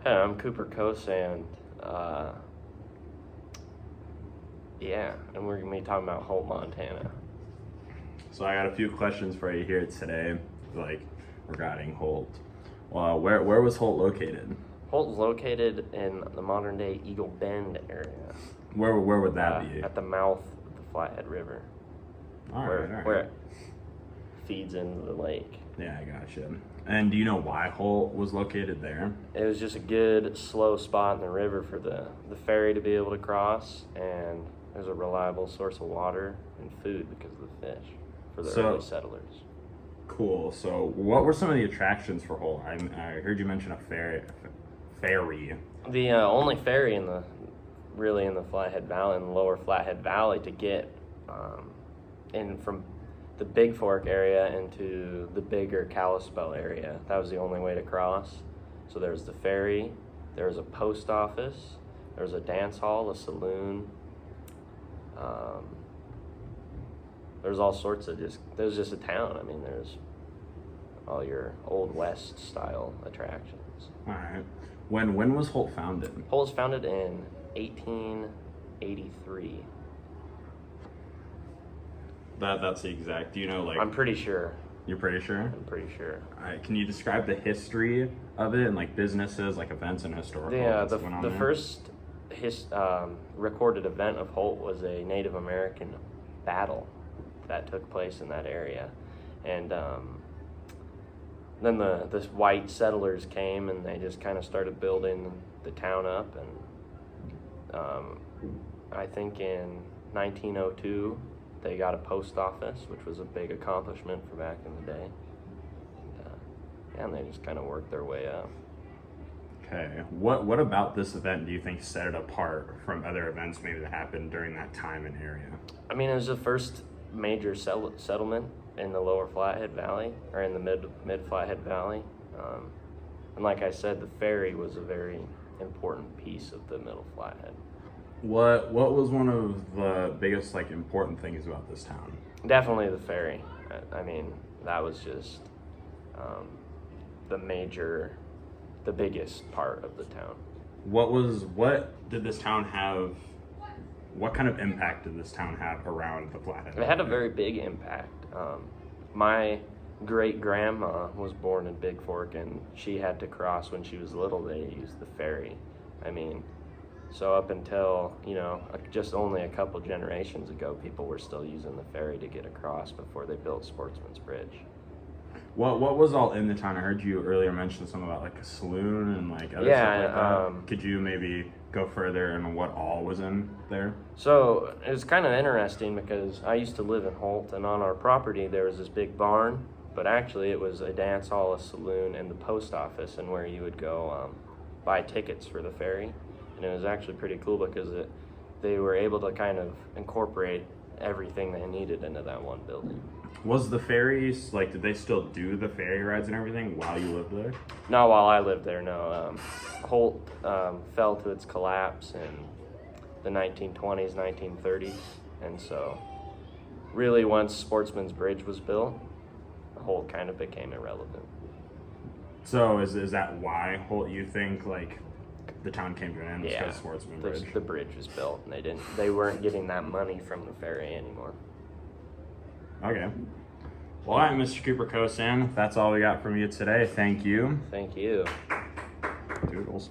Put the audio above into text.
Hey, I'm Cooper Kosan. And we're going to be talking about Holt, Montana. So I got a few questions for you here today, regarding Holt. Well, where was Holt located? Holt is located in the modern-day Eagle Bend area. Where would that be? At the mouth of the Flathead River. All right. Where it feeds into the lake. Yeah, I gotcha. And do you know why Holt was located there? It was just a good, slow spot in the river for the ferry to be able to cross, and there's a reliable source of water and food because of the fish for the early settlers. Cool. So what were some of the attractions for Holt? I heard you mention a ferry. The only ferry in the Flathead Valley, in the lower Flathead Valley, to get in from the Big Fork area into the bigger Kalispell area. That was the only way to cross. So there's the ferry, there was a post office, there was a dance hall, a saloon. There's all sorts of there's just a town. I mean, there's all your Old West style attractions. All right. When was Holt founded? Holt was founded in 1883. That's the exact. Do you know I'm pretty sure. You're pretty sure? I'm pretty sure. All right. Can you describe the history of it and businesses, events and historical? Yeah, the first recorded event of Holt was a Native American battle that took place in that area, and then the white settlers came and they just kind of started building the town up, and I think in 1902 they got a post office, which was a big accomplishment for back in the day, and they just kind of worked their way up. Okay. What about this event do you think set it apart from other events maybe that happened during that time and area? I mean, it was the first major settlement in the lower Flathead Valley, or in the mid Flathead Valley. And like I said, the ferry was a very important piece of the middle Flathead. What was one of the biggest important things about this town? Definitely the ferry. I mean, that was just the biggest part of the town. What did this town have? What kind of impact did this town have around the Flathead? It had a very big impact. My great-grandma was born in Big Fork, and she had to cross when she was little. They used the ferry. I mean, so up until, just only a couple generations ago, people were still using the ferry to get across before they built Sportsman's Bridge. What was all in the town? I heard you earlier mention something about a saloon and other stuff like that. Could you maybe go further in what all was in there? So it was kind of interesting because I used to live in Holt, and on our property there was this big barn, but actually it was a dance hall, a saloon, and the post office, and where you would go buy tickets for the ferry. And it was actually pretty cool because they were able to kind of incorporate everything they needed into that one building. Was the ferries, did they still do the ferry rides and everything while you lived there? Not while I lived there, no. Holt fell to its collapse in the 1920s, 1930s, and so really once Sportsman's Bridge was built, Holt kind of became irrelevant. So is that why Holt, you think, the town came to an end? Yeah, because Sportsman's Bridge? The bridge was built, and they weren't getting that money from the ferry anymore. Okay. Well, all right, Mr. Cooper Kosan, that's all we got from you today. Thank you. Thank you. Doodles.